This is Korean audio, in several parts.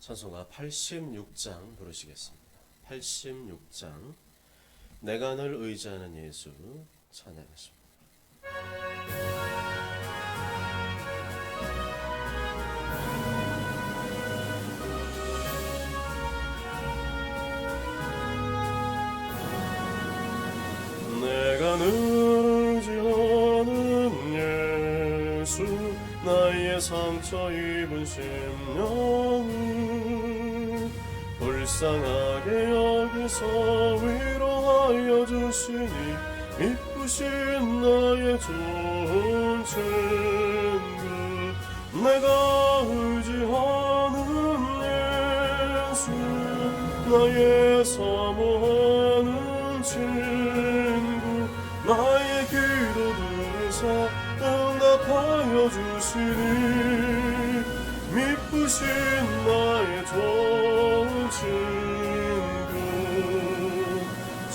찬송가 86장 부르시겠습니다. 86장 내가 늘 의지하는 예수 찬양하십니다. 내가 늘 의지하는 예수 나의 상처 입은 심령을 불쌍하게 여기서 위로하여 주시니 이쁘신 나의 좋은 친구 내가 의지하는 예수 나의 사모하는 친구 나의 기도 들으사 응답하여 주시니 미쁘신 나의 좋은 친구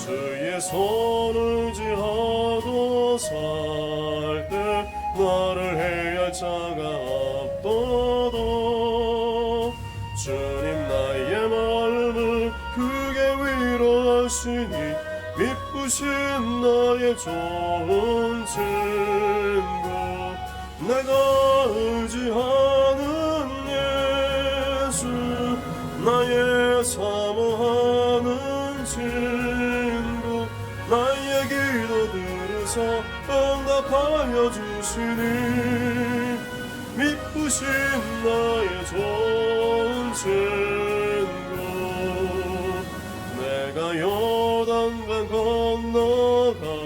주의 손을 지하도 살 때 나를 해야 할 자가 없도다 주님 나의 마음을 크게 위로하시니 미쁘신 나의 좋은 친구 내가 의지하는 예수 나의 사모하는 친구 나의 기도 들으사 응답하여 주시니 미쁘신 나의 좋은 친구 내가 요단강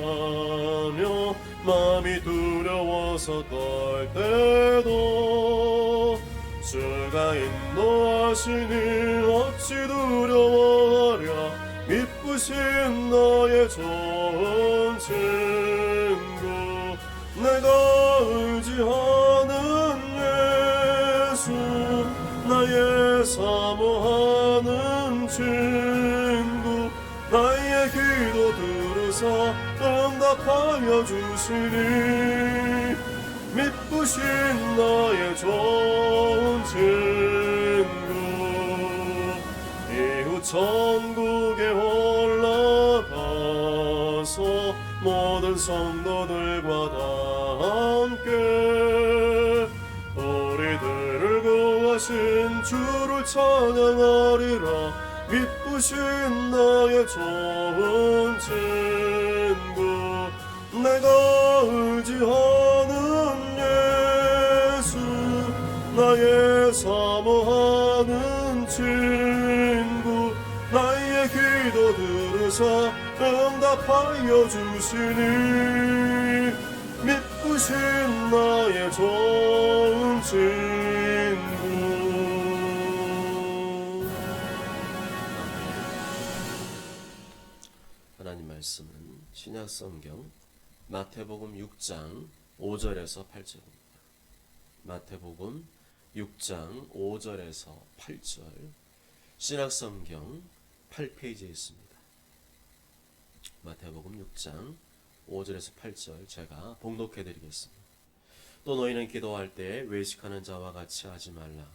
건너가며 마음이 두려워서 떨 때도 주가 인도하시니 어찌 두려워하랴 미쁘신 나의 좋은 친구 내가 의지하는 예수 나의 사모하는 친구 나의 기도 들으사 응답하여 주시니 미쁘신 나의 좋은 친구 이후 천국에 올라가서 모든 성도들과 다 함께 우리들을 구하신 주를 찬양하리라 미쁘신 나의 좋은 친구 내가 의지하는 예수 나의 사모하는 친구 나의 기도 들으사 응답하여 주시니 미쁘신 나의 좋은 친구 하나님 말씀은 신약성경 마태복음 6장 5절에서 8절입니다. 마태복음 6장 5절에서 8절 신약성경 8페이지에 있습니다. 마태복음 6장 5절에서 8절 제가 봉독해 드리겠습니다. 또 너희는 기도할 때 외식하는 자와 같이 하지 말라.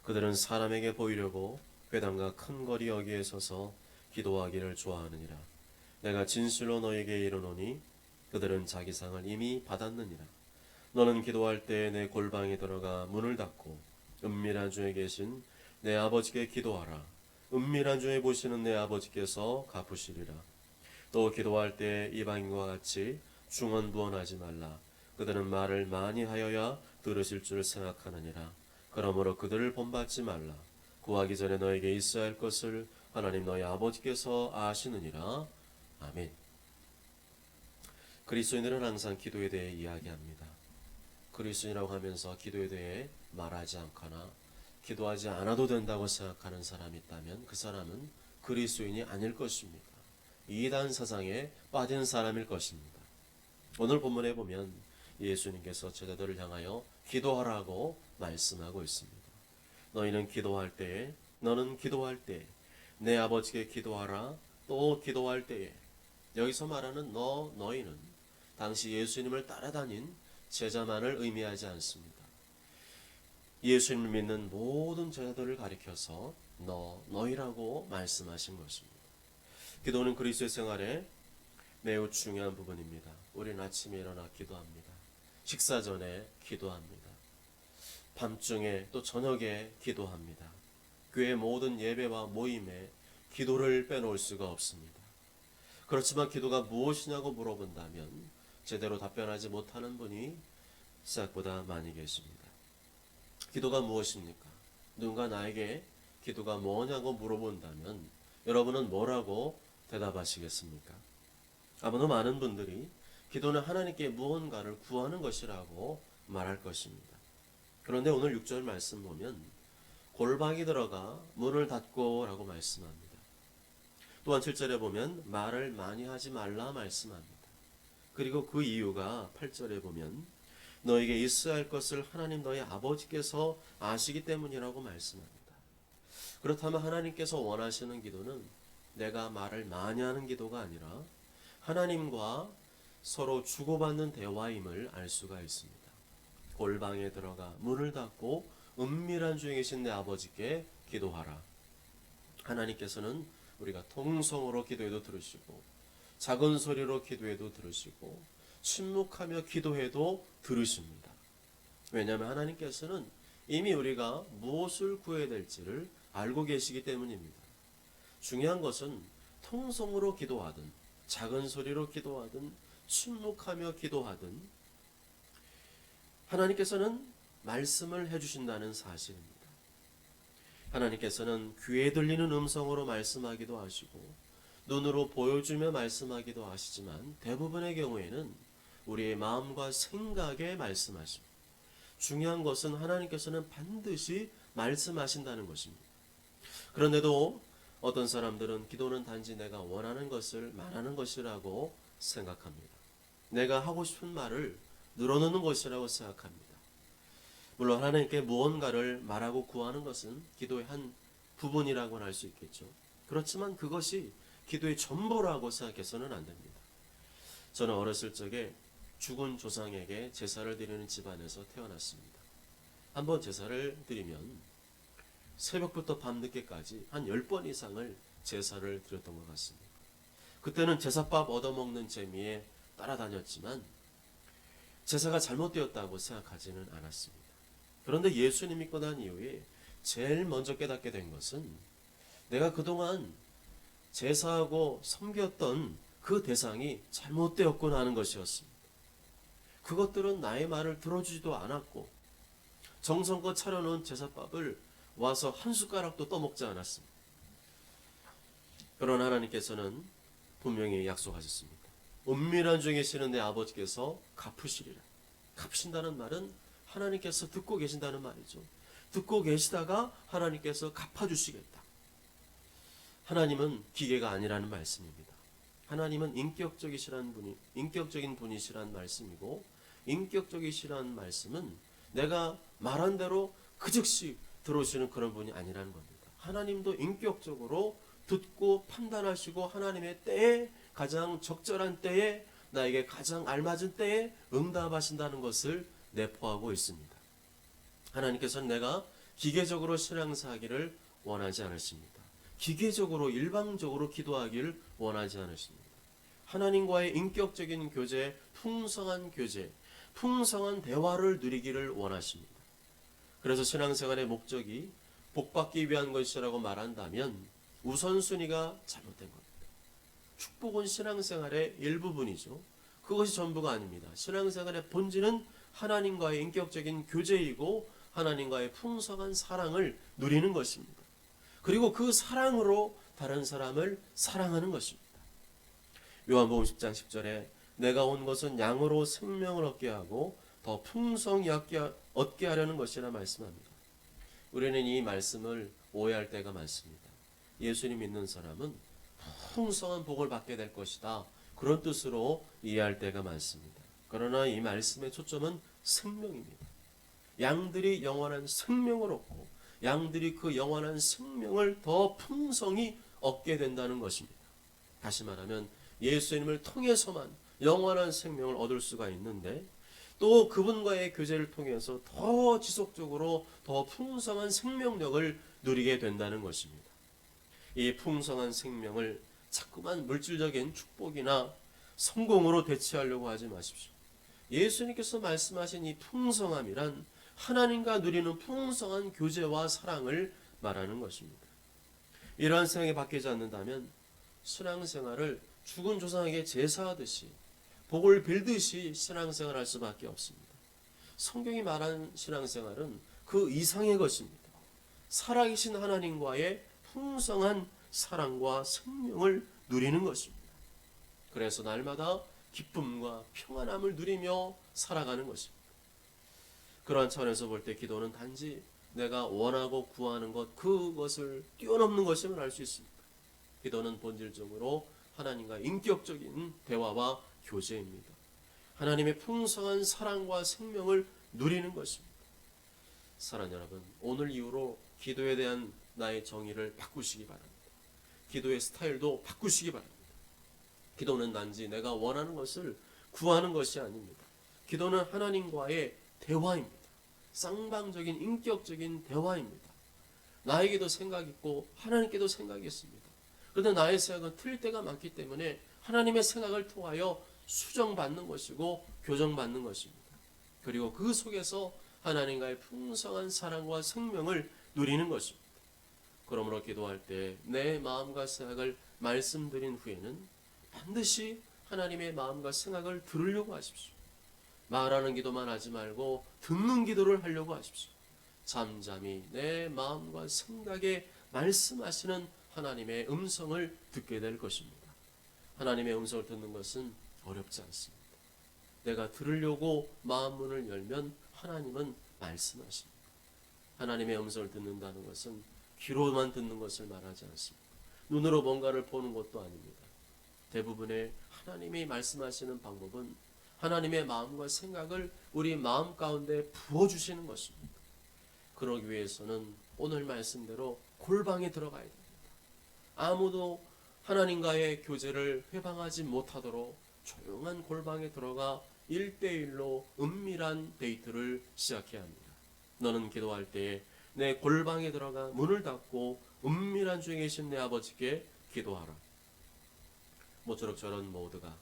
그들은 사람에게 보이려고 회당과 큰 거리 여기에 서서 기도하기를 좋아하느니라. 내가 진실로 너에게 이르노니 그들은 자기 상을 이미 받았느니라. 너는 기도할 때 내 골방에 들어가 문을 닫고 은밀한 중에 계신 내 아버지께 기도하라. 은밀한 중에 보시는 내 아버지께서 갚으시리라. 또 기도할 때 이방인과 같이 중언부언하지 말라. 그들은 말을 많이 하여야 들으실 줄 생각하느니라. 그러므로 그들을 본받지 말라. 구하기 전에 너에게 있어야 할 것을 하나님 너희 아버지께서 아시느니라. 아멘. 그리스도인들은 항상 기도에 대해 이야기합니다. 그리스도인이라고 하면서 기도에 대해 말하지 않거나 기도하지 않아도 된다고 생각하는 사람이 있다면 그 사람은 그리스도인이 아닐 것입니다. 이단 사상에 빠진 사람일 것입니다. 오늘 본문에 보면 예수님께서 제자들을 향하여 기도하라고 말씀하고 있습니다. 너희는 기도할 때에 너는 기도할 때 내 아버지께 기도하라. 또 기도할 때에 여기서 말하는 너희는 당시 예수님을 따라다닌 제자만을 의미하지 않습니다. 예수님을 믿는 모든 제자들을 가리켜서 너희라고 말씀하신 것입니다. 기도는 그리스도의 생활에 매우 중요한 부분입니다. 우리는 아침에 일어나 기도합니다. 식사 전에 기도합니다. 밤중에 또 저녁에 기도합니다. 교회 모든 예배와 모임에 기도를 빼놓을 수가 없습니다. 그렇지만 기도가 무엇이냐고 물어본다면 제대로 답변하지 못하는 분이 생각보다 많이 계십니다. 기도가 무엇입니까? 누군가 나에게 기도가 뭐냐고 물어본다면 여러분은 뭐라고 대답하시겠습니까? 아마도 많은 분들이 기도는 하나님께 무언가를 구하는 것이라고 말할 것입니다. 그런데 오늘 6절 말씀 보면 골방에 들어가 문을 닫고 라고 말씀합니다. 또한 7절에 보면 말을 많이 하지 말라 말씀합니다. 그리고 그 이유가 8절에 보면 너에게 있어야 할 것을 하나님 너의 아버지께서 아시기 때문이라고 말씀합니다. 그렇다면 하나님께서 원하시는 기도는 내가 말을 많이 하는 기도가 아니라 하나님과 서로 주고받는 대화임을 알 수가 있습니다. 골방에 들어가 문을 닫고 은밀한 중에 계신 내 아버지께 기도하라. 하나님께서는 우리가 통성으로 기도해도 들으시고 작은 소리로 기도해도 들으시고 침묵하며 기도해도 들으십니다. 왜냐하면 하나님께서는 이미 우리가 무엇을 구해야 될지를 알고 계시기 때문입니다. 중요한 것은 통성으로 기도하든 작은 소리로 기도하든 침묵하며 기도하든 하나님께서는 말씀을 해주신다는 사실입니다. 하나님께서는 귀에 들리는 음성으로 말씀하기도 하시고 눈으로 보여주며 말씀하기도 하시지만 대부분의 경우에는 우리의 마음과 생각에 말씀하십니다. 중요한 것은 하나님께서는 반드시 말씀하신다는 것입니다. 그런데도 어떤 사람들은 기도는 단지 내가 원하는 것을 말하는 것이라고 생각합니다. 내가 하고 싶은 말을 늘어놓는 것이라고 생각합니다. 물론 하나님께 무언가를 말하고 구하는 것은 기도의 한 부분이라고는 할 수 있겠죠. 그렇지만 그것이 기도의 전부라고 생각해서는 안 됩니다. 저는 어렸을 적에 죽은 조상에게 제사를 드리는 집안에서 태어났습니다. 한번 제사를 드리면 새벽부터 밤늦게까지 한 10번 이상을 제사를 드렸던 것 같습니다. 그때는 제사밥 얻어먹는 재미에 따라다녔지만 제사가 잘못되었다고 생각하지는 않았습니다. 그런데 예수님 믿고 난 이후에 제일 먼저 깨닫게 된 것은 내가 그동안 제사하고 섬겼던 그 대상이 잘못되었구나 하는 것이었습니다. 그것들은 나의 말을 들어주지도 않았고 정성껏 차려놓은 제사밥을 와서 한 숟가락도 떠먹지 않았습니다. 그러나 하나님께서는 분명히 약속하셨습니다. 은밀한 중에 계시는 내 아버지께서 갚으시리라. 갚으신다는 말은 하나님께서 듣고 계신다는 말이죠. 듣고 계시다가 하나님께서 갚아주시겠다. 하나님은 기계가 아니라는 말씀입니다. 하나님은 인격적인 분이시란 말씀이고, 인격적이시란 말씀은 내가 말한 대로 그 즉시 들어오시는 그런 분이 아니라는 겁니다. 하나님도 인격적으로 듣고 판단하시고 하나님의 때에 가장 적절한 때에 나에게 가장 알맞은 때에 응답하신다는 것을 내포하고 있습니다. 하나님께서는 내가 기계적으로 신앙사하기를 원하지 않으십니다. 기계적으로 일방적으로 기도하기를 원하지 않으십니다. 하나님과의 인격적인 교제, 풍성한 대화를 누리기를 원하십니다. 그래서 신앙생활의 목적이 복받기 위한 것이라고 말한다면 우선순위가 잘못된 겁니다. 축복은 신앙생활의 일부분이죠. 그것이 전부가 아닙니다. 신앙생활의 본질은 하나님과의 인격적인 교제이고 하나님과의 풍성한 사랑을 누리는 것입니다. 그리고 그 사랑으로 다른 사람을 사랑하는 것입니다. 요한복음 10장 10절에 내가 온 것은 양으로 생명을 얻게 하고 더 풍성히 얻게 하려는 것이라 말씀합니다. 우리는 이 말씀을 오해할 때가 많습니다. 예수님 믿는 사람은 풍성한 복을 받게 될 것이다. 그런 뜻으로 이해할 때가 많습니다. 그러나 이 말씀의 초점은 생명입니다. 양들이 영원한 생명을 얻고 양들이 그 영원한 생명을 더 풍성히 얻게 된다는 것입니다. 다시 말하면 예수님을 통해서만 영원한 생명을 얻을 수가 있는데 또 그분과의 교제를 통해서 더 지속적으로 더 풍성한 생명력을 누리게 된다는 것입니다. 이 풍성한 생명을 자꾸만 물질적인 축복이나 성공으로 대체하려고 하지 마십시오. 예수님께서 말씀하신 이 풍성함이란 하나님과 누리는 풍성한 교제와 사랑을 말하는 것입니다. 이러한 생각이 바뀌지 않는다면 신앙생활을 죽은 조상에게 제사하듯이 복을 빌듯이 신앙생활할 수밖에 없습니다. 성경이 말하는 신앙생활은 그 이상의 것입니다. 살아계신 하나님과의 풍성한 사랑과 생명을 누리는 것입니다. 그래서 날마다 기쁨과 평안함을 누리며 살아가는 것입니다. 그러한 차원에서 볼 때 기도는 단지 내가 원하고 구하는 것, 그것을 뛰어넘는 것임을 알 수 있습니다. 기도는 본질적으로 하나님과 인격적인 대화와 교제입니다. 하나님의 풍성한 사랑과 생명을 누리는 것입니다. 사랑하는 여러분, 오늘 이후로 기도에 대한 나의 정의를 바꾸시기 바랍니다. 기도의 스타일도 바꾸시기 바랍니다. 기도는 단지 내가 원하는 것을 구하는 것이 아닙니다. 기도는 하나님과의 대화입니다. 쌍방적인 인격적인 대화입니다. 나에게도 생각이 있고 하나님께도 생각이 있습니다. 그런데 나의 생각은 틀릴 때가 많기 때문에 하나님의 생각을 통하여 수정받는 것이고 교정받는 것입니다. 그리고 그 속에서 하나님과의 풍성한 사랑과 생명을 누리는 것입니다. 그러므로 기도할 때 내 마음과 생각을 말씀드린 후에는 반드시 하나님의 마음과 생각을 들으려고 하십시오. 말하는 기도만 하지 말고 듣는 기도를 하려고 하십시오. 잠잠히 내 마음과 생각에 말씀하시는 하나님의 음성을 듣게 될 것입니다. 하나님의 음성을 듣는 것은 어렵지 않습니다. 내가 들으려고 마음 문을 열면 하나님은 말씀하십니다. 하나님의 음성을 듣는다는 것은 귀로만 듣는 것을 말하지 않습니다. 눈으로 뭔가를 보는 것도 아닙니다. 대부분의 하나님이 말씀하시는 방법은 하나님의 마음과 생각을 우리 마음 가운데 부어주시는 것입니다. 그러기 위해서는 오늘 말씀대로 골방에 들어가야 됩니다. 아무도 하나님과의 교제를 회방하지 못하도록 조용한 골방에 들어가 1대1로 은밀한 데이트를 시작해야 합니다. 너는 기도할 때에 내 골방에 들어가 문을 닫고 은밀한 중에 계신 내 아버지께 기도하라. 모쪼록 저런 모두가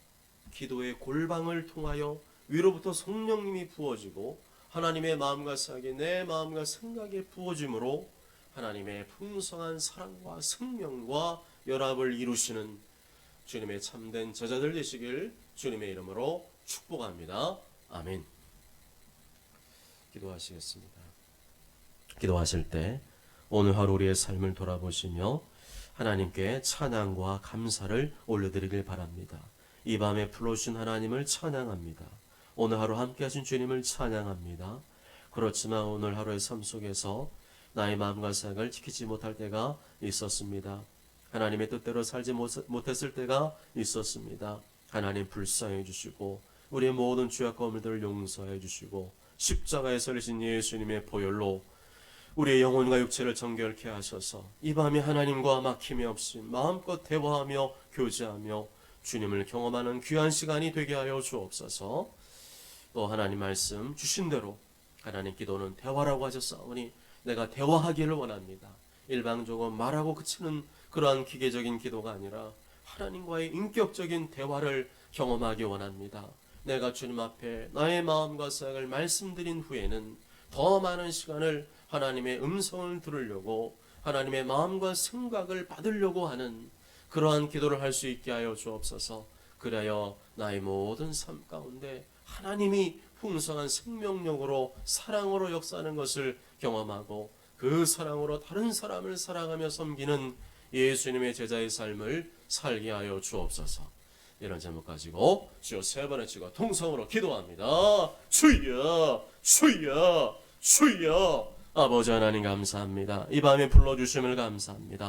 기도의 골방을 통하여 위로부터 성령님이 부어지고 하나님의 마음과 생각이 내 마음과 생각에 부어짐으로 하나님의 풍성한 사랑과 생명과 연합을 이루시는 주님의 참된 제자들 되시길 주님의 이름으로 축복합니다. 아멘. 기도하시겠습니다. 기도하실 때 오늘 하루 우리의 삶을 돌아보시며 하나님께 찬양과 감사를 올려드리길 바랍니다. 이 밤에 불러주신 하나님을 찬양합니다. 오늘 하루 함께 하신 주님을 찬양합니다. 그렇지만 오늘 하루의 삶 속에서 나의 마음과 생각을 지키지 못할 때가 있었습니다. 하나님의 뜻대로 살지 못했을 때가 있었습니다. 하나님 불쌍해 주시고 우리의 모든 죄악과 거물들을 용서해 주시고 십자가에 설리신 예수님의 보혈로 우리의 영혼과 육체를 정결케 하셔서 이 밤에 하나님과 막힘이 없이 마음껏 대화하며 교제하며 주님을 경험하는 귀한 시간이 되게 하여 주옵소서. 또 하나님 말씀 주신 대로 하나님 기도는 대화라고 하셨사오니 내가 대화하기를 원합니다. 일방적으로 말하고 그치는 그러한 기계적인 기도가 아니라 하나님과의 인격적인 대화를 경험하기 원합니다. 내가 주님 앞에 나의 마음과 생각을 말씀드린 후에는 더 많은 시간을 하나님의 음성을 들으려고 하나님의 마음과 생각을 받으려고 하는 그러한 기도를 할 수 있게 하여 주옵소서. 그래야 나의 모든 삶 가운데 하나님이 풍성한 생명력으로 사랑으로 역사하는 것을 경험하고 그 사랑으로 다른 사람을 사랑하며 섬기는 예수님의 제자의 삶을 살게 하여 주옵소서. 이런 제목 가지고 주여 세 번의 주가 통성으로 기도합니다. 주여 주여 주여. 아버지 하나님 감사합니다. 이 밤에 불러주심을 감사합니다.